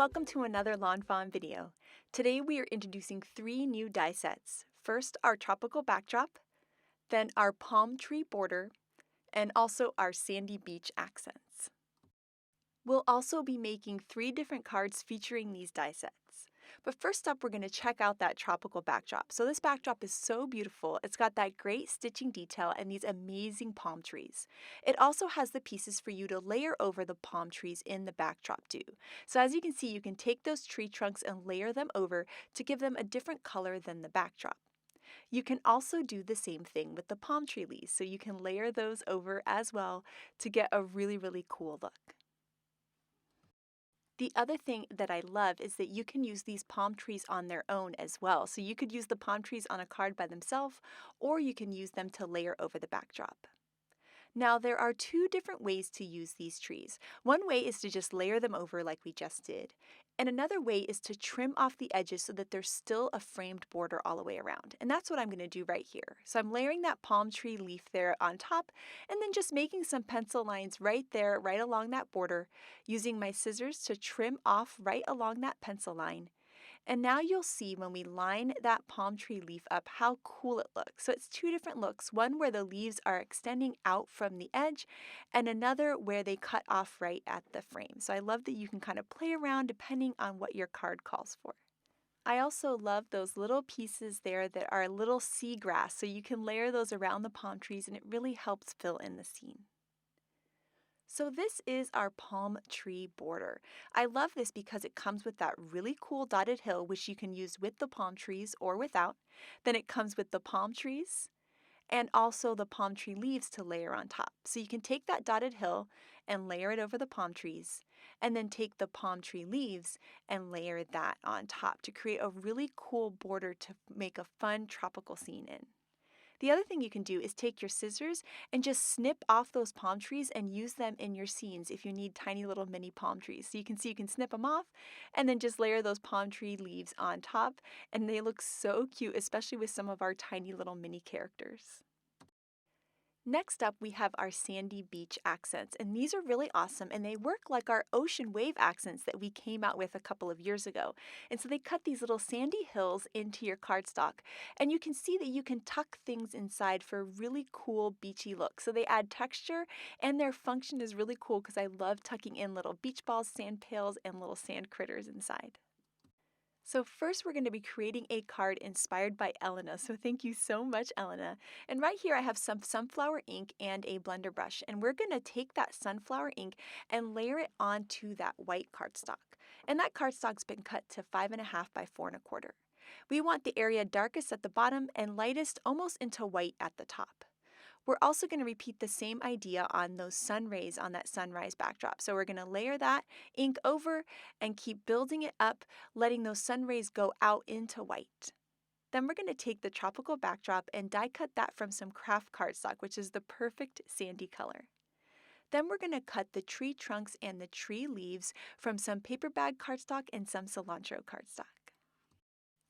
welcome to another lawnfawn video. Today we are introducing 3 new die sets. First, our tropical backdrop, then our palm tree border, and also our sandy beach accents. We'll also be making 3 different cards featuring these die sets. But first up, we're going to check out that tropical backdrop. So this backdrop is so beautiful. It's got that great stitching detail and these amazing palm trees. It also has the pieces for you to layer over the palm trees in the backdrop too. So as you can see, you can take those tree trunks and layer them over to give them a different color than the backdrop. You can also do the same thing with the palm tree leaves. So you can layer those over as well to get a really cool look. The other thing that I love is that you can use these palm trees on their own as well. So you could use the palm trees on a card by themselves, or you can use them to layer over the backdrop. Now, there are 2 different ways to use these trees. One way is to just layer them over like we just did, and another way is to trim off the edges so that there's still a framed border all the way around. And that's what I'm going to do right here. So I'm layering that palm tree leaf there on top, and then just making some pencil lines right there, right along that border, using my scissors to trim off right along that pencil line. And now you'll see when we line that palm tree leaf up how cool it looks. So it's 2 different looks, one where the leaves are extending out from the edge and another where they cut off right at the frame. So I love that you can kind of play around depending on what your card calls for. I also love those little pieces there that are little seagrass, so you can layer those around the palm trees and it really helps fill in the scene. So this is our palm tree border. I love this because it comes with that really cool dotted hill, which you can use with the palm trees or without. Then it comes with the palm trees and also the palm tree leaves to layer on top. So you can take that dotted hill and layer it over the palm trees, and then take the palm tree leaves and layer that on top to create a really cool border to make a fun tropical scene in. The other thing you can do is take your scissors and just snip off those palm trees and use them in your scenes if you need tiny little mini palm trees. So you can see you can snip them off and then just layer those palm tree leaves on top, and they look so cute, especially with some of our tiny little mini characters. Next up, we have our sandy beach accents, and these are really awesome, and they work like our ocean wave accents that we came out with a couple of years ago. And so they cut these little sandy hills into your cardstock, and you can see that you can tuck things inside for a really cool beachy look. So they add texture, and their function is really cool because I love tucking in little beach balls, sand pails, and little sand critters inside. So first we're going to be creating a card inspired by Elena. So thank you so much, Elena. And right here I have some sunflower ink and a blender brush. And we're going to take that sunflower ink and layer it onto that white cardstock. And that cardstock's been cut to 5.5 by 4.25. We want the area darkest at the bottom and lightest almost into white at the top. We're also going to repeat the same idea on those sun rays on that sunrise backdrop. So we're going to layer that ink over and keep building it up, letting those sun rays go out into white. Then we're going to take the tropical backdrop and die cut that from some kraft cardstock, which is the perfect sandy color. Then we're going to cut the tree trunks and the tree leaves from some paper bag cardstock and some cilantro cardstock.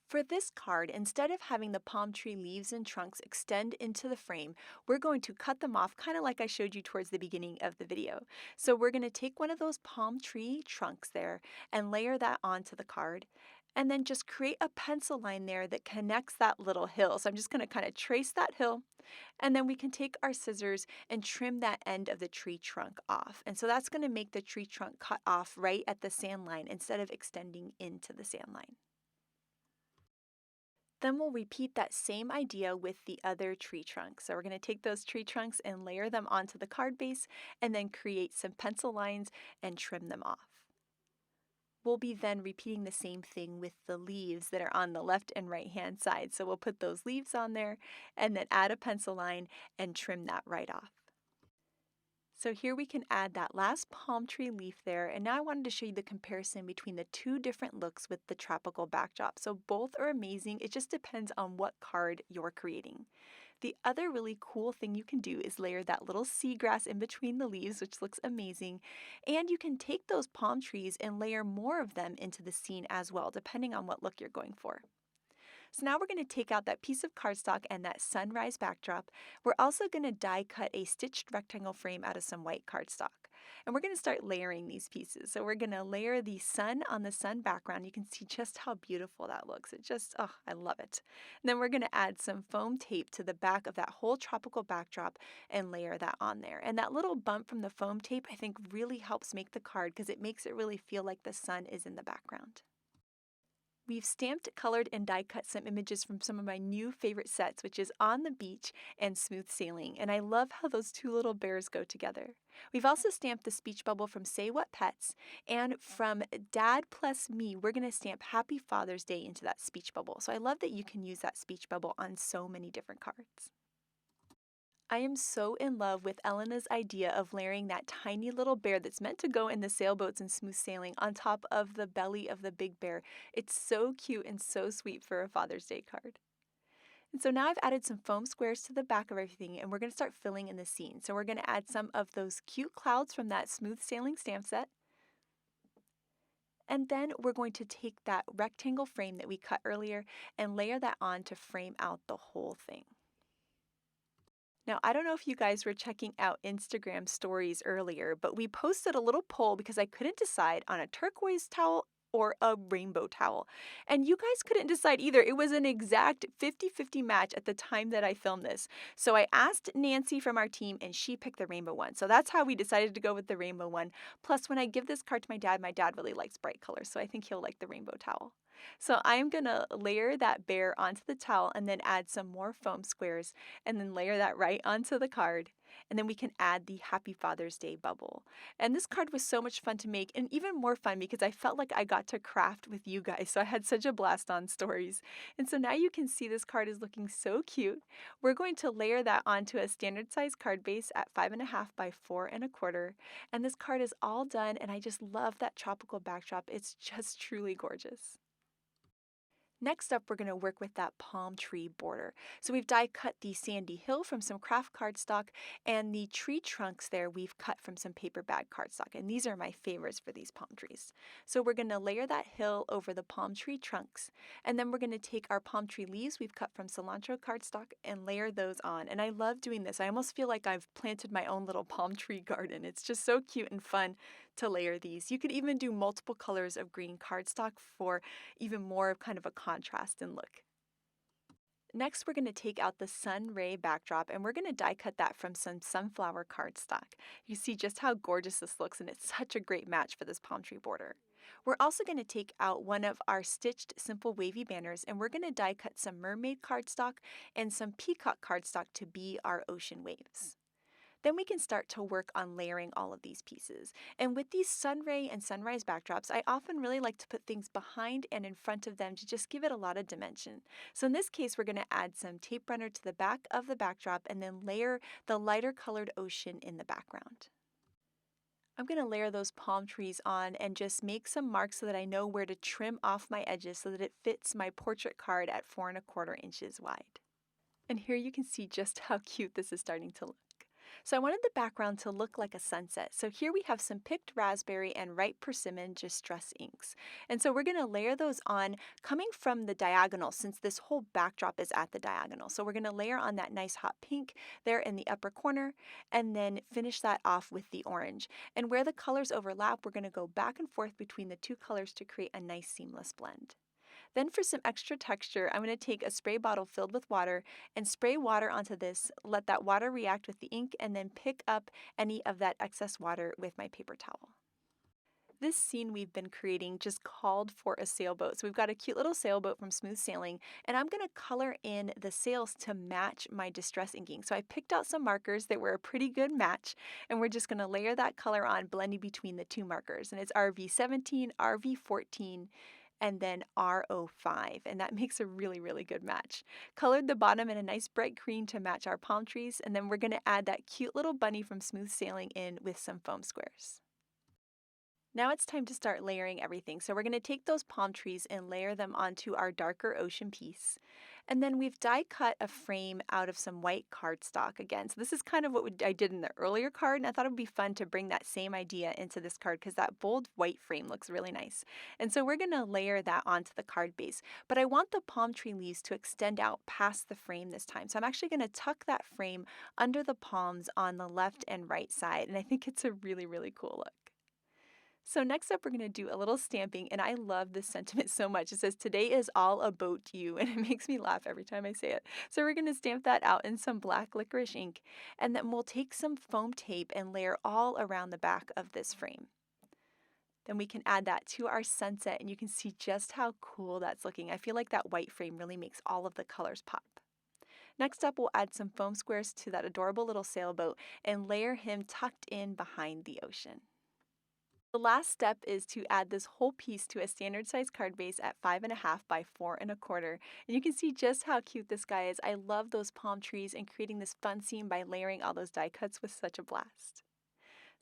For this card, instead of having the palm tree leaves and trunks extend into the frame, we're going to cut them off kind of like I showed you towards the beginning of the video. So we're going to take one of those palm tree trunks there and layer that onto the card, and then just create a pencil line there that connects that little hill. So I'm just going to kind of trace that hill, and then we can take our scissors and trim that end of the tree trunk off. And so that's going to make the tree trunk cut off right at the sand line instead of extending into the sand line. Then we'll repeat that same idea with the other tree trunks. So we're going to take those tree trunks and layer them onto the card base and then create some pencil lines and trim them off. We'll be then repeating the same thing with the leaves that are on the left and right hand side. So we'll put those leaves on there and then add a pencil line and trim that right off. So here we can add that last palm tree leaf there, and now I wanted to show you the comparison between the 2 different looks with the tropical backdrop. So both are amazing, it just depends on what card you're creating. The other really cool thing you can do is layer that little seagrass in between the leaves, which looks amazing, and you can take those palm trees and layer more of them into the scene as well, depending on what look you're going for. So now we're going to take out that piece of cardstock and that sunrise backdrop. We're also going to die cut a stitched rectangle frame out of some white cardstock. And we're going to start layering these pieces. So we're going to layer the sun on the sun background. You can see just how beautiful that looks. It just, oh, I love it. And then we're going to add some foam tape to the back of that whole tropical backdrop and layer that on there. And that little bump from the foam tape, I think, really helps make the card because it makes it really feel like the sun is in the background. We've stamped, colored, and die cut some images from some of my new favorite sets, which is On the Beach and Smooth Sailing, and I love how those two little bears go together. We've also stamped the speech bubble from Say What Pets, and from Dad Plus Me, we're going to stamp Happy Father's Day into that speech bubble. So I love that you can use that speech bubble on so many different cards. I am so in love with Elena's idea of layering that tiny little bear that's meant to go in the sailboats and smooth sailing on top of the belly of the big bear. It's so cute and so sweet for a Father's Day card. And so now I've added some foam squares to the back of everything, and we're going to start filling in the scene. So we're going to add some of those cute clouds from that smooth sailing stamp set. And then we're going to take that rectangle frame that we cut earlier and layer that on to frame out the whole thing. Now, I don't know if you guys were checking out Instagram stories earlier, but we posted a little poll because I couldn't decide on a turquoise towel or a rainbow towel. And you guys couldn't decide either. It was an exact 50-50 match at the time that I filmed this. So I asked Nancy from our team and she picked the rainbow one. So that's how we decided to go with the rainbow one. Plus, when I give this card to my dad really likes bright colors, so I think he'll like the rainbow towel. So I'm going to layer that bear onto the towel and then add some more foam squares and then layer that right onto the card. And then we can add the Happy Father's Day bubble. And this card was so much fun to make, and even more fun because I felt like I got to craft with you guys. So I had such a blast on stories. And so now you can see this card is looking so cute. We're going to layer that onto a standard size card base at 5.5 by 4.25. And this card is all done, and I just love that tropical backdrop. It's just truly gorgeous. Next up, we're going to work with that palm tree border. So we've die cut the sandy hill from some kraft cardstock, and the tree trunks there we've cut from some paper bag cardstock, and these are my favorites for these palm trees. So we're going to layer that hill over the palm tree trunks, and then we're going to take our palm tree leaves we've cut from Cilantro cardstock and layer those on. And I love doing this. I almost feel like I've planted my own little palm tree garden. It's just so cute and fun to layer these. You could even do multiple colors of green cardstock for even more of kind of a contrast in look. Next, we're going to take out the Sunray Backdrop and we're going to die cut that from some sunflower cardstock. You see just how gorgeous this looks, and it's such a great match for this palm tree border. We're also going to take out one of our stitched simple wavy banners and we're going to die cut some mermaid cardstock and some peacock cardstock to be our ocean waves. Then we can start to work on layering all of these pieces. And with these sunray and sunrise backdrops, I often really like to put things behind and in front of them to just give it a lot of dimension. So in this case, we're going to add some tape runner to the back of the backdrop and then layer the lighter colored ocean in the background. I'm going to layer those palm trees on and just make some marks so that I know where to trim off my edges so that it fits my portrait card at 4.25 inches wide. And here you can see just how cute this is starting to look. So I wanted the background to look like a sunset. So here we have some picked raspberry and ripe persimmon distress inks. And so we're going to layer those on coming from the diagonal, since this whole backdrop is at the diagonal. So we're going to layer on that nice hot pink there in the upper corner and then finish that off with the orange. And where the colors overlap, we're going to go back and forth between the two colors to create a nice seamless blend. Then for some extra texture, I'm going to take a spray bottle filled with water and spray water onto this, let that water react with the ink, and then pick up any of that excess water with my paper towel. This scene we've been creating just called for a sailboat. So we've got a cute little sailboat from Smooth Sailing, and I'm going to color in the sails to match my distress inking. So I picked out some markers that were a pretty good match, and we're just going to layer that color on, blending between the two markers. And it's RV17, RV14, and then RO5, and that makes a really, really good match. Colored the bottom in a nice bright green to match our palm trees, and then we're going to add that cute little bunny from Smooth Sailing in with some foam squares. Now it's time to start layering everything. So we're going to take those palm trees and layer them onto our darker ocean piece. And then we've die cut a frame out of some white cardstock again. So this is kind of what I did in the earlier card, and I thought it would be fun to bring that same idea into this card because that bold white frame looks really nice. And so we're going to layer that onto the card base, but I want the palm tree leaves to extend out past the frame this time. So I'm actually going to tuck that frame under the palms on the left and right side, and I think it's a really, really cool look. So next up, we're going to do a little stamping, and I love this sentiment so much. It says, "Today is all about you," and it makes me laugh every time I say it. So we're going to stamp that out in some black licorice ink, and then we'll take some foam tape and layer all around the back of this frame. Then we can add that to our sunset, and you can see just how cool that's looking. I feel like that white frame really makes all of the colors pop. Next up, we'll add some foam squares to that adorable little sailboat and layer him tucked in behind the ocean. The last step is to add this whole piece to a standard size card base at 5.5 by 4.25. And you can see just how cute this guy is. I love those palm trees and creating this fun scene by layering all those die cuts was such a blast.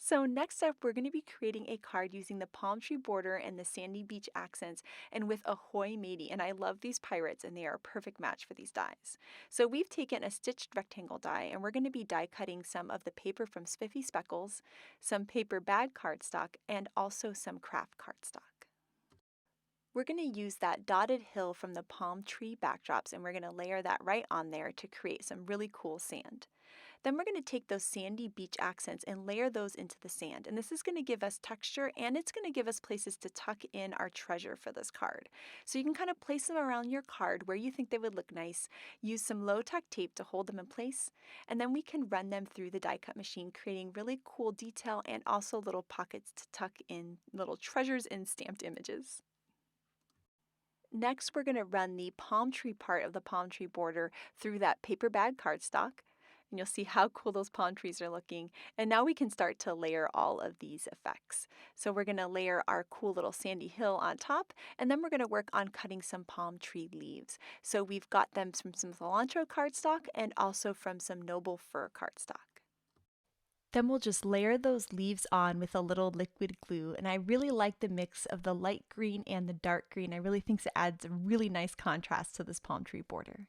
So next up, we're going to be creating a card using the palm tree border and the sandy beach accents and with Ahoy Matey. And I love these pirates and they are a perfect match for these dies. So we've taken a stitched rectangle die and we're going to be die cutting some of the paper from Spiffy Speckles, some paper bag cardstock, and also some kraft cardstock. We're going to use that dotted hill from the palm tree backdrops and we're going to layer that right on there to create some really cool sand. Then we're going to take those sandy beach accents and layer those into the sand. And this is going to give us texture and it's going to give us places to tuck in our treasure for this card. So you can kind of place them around your card where you think they would look nice, use some low tack tape to hold them in place, and then we can run them through the die cut machine, creating really cool detail and also little pockets to tuck in little treasures in stamped images. Next, we're going to run the palm tree part of the palm tree border through that paper bag cardstock. And you'll see how cool those palm trees are looking. And now we can start to layer all of these effects. So we're going to layer our cool little sandy hill on top, and then we're going to work on cutting some palm tree leaves. So we've got them from some cilantro cardstock and also from some noble fir cardstock. Then we'll just layer those leaves on with a little liquid glue, and I really like the mix of the light green and the dark green. I really think it adds a really nice contrast to this palm tree border.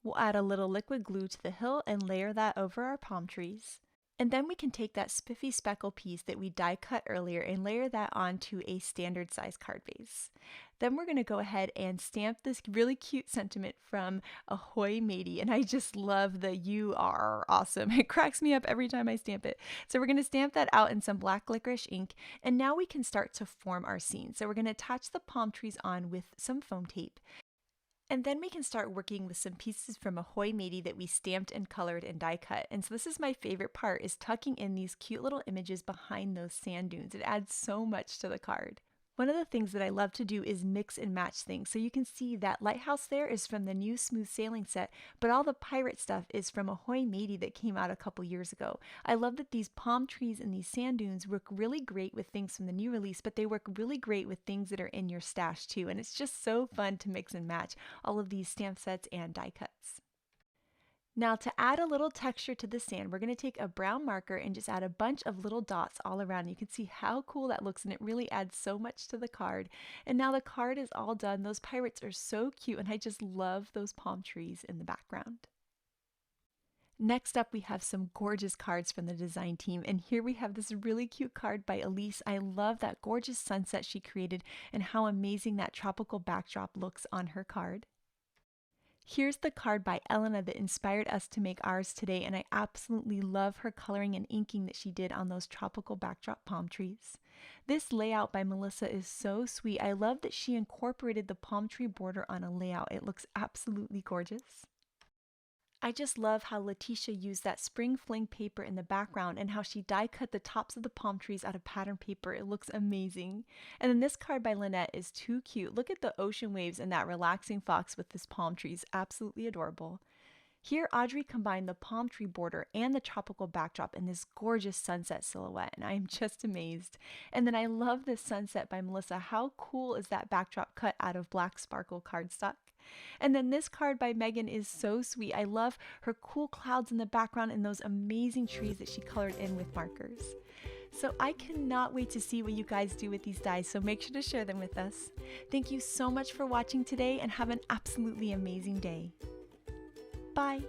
We'll add a little liquid glue to the hill and layer that over our palm trees. And then we can take that spiffy speckle piece that we die cut earlier and layer that onto a standard size card base. Then we're going to go ahead and stamp this really cute sentiment from Ahoy Matey, and I just love the "you are awesome." It cracks me up every time I stamp it. So we're going to stamp that out in some black licorice ink, and now we can start to form our scene. So we're going to attach the palm trees on with some foam tape. And then we can start working with some pieces from Ahoy Matey that we stamped and colored and die cut. And so this is my favorite part, is tucking in these cute little images behind those sand dunes. It adds so much to the card. One of the things that I love to do is mix and match things. So you can see that lighthouse there is from the new Smooth Sailing set, but all the pirate stuff is from Ahoy Matey that came out a couple years ago. I love that these palm trees and these sand dunes work really great with things from the new release, but they work really great with things that are in your stash too. And it's just so fun to mix and match all of these stamp sets and die cuts. Now to add a little texture to the sand, we're going to take a brown marker and just add a bunch of little dots all around. You can see how cool that looks and it really adds so much to the card. And now the card is all done. Those pirates are so cute and I just love those palm trees in the background. Next up, we have some gorgeous cards from the design team, and here we have this really cute card by Elise. I love that gorgeous sunset she created and how amazing that tropical backdrop looks on her card. Here's the card by Elena that inspired us to make ours today, and I absolutely love her coloring and inking that she did on those tropical backdrop palm trees. This layout by Melissa is so sweet. I love that she incorporated the palm tree border on a layout. It looks absolutely gorgeous. I just love how Letitia used that spring fling paper in the background and how she die cut the tops of the palm trees out of pattern paper. It looks amazing. And then this card by Lynette is too cute. Look at the ocean waves and that relaxing fox with this palm trees. Absolutely adorable. Here, Audrey combined the palm tree border and the tropical backdrop in this gorgeous sunset silhouette, and I am just amazed. And then I love this sunset by Melissa. How cool is that backdrop cut out of black sparkle cardstock? And then this card by Megan is so sweet. I love her cool clouds in the background and those amazing trees that she colored in with markers. So I cannot wait to see what you guys do with these dies, so make sure to share them with us. Thank you so much for watching today and have an absolutely amazing day. Bye!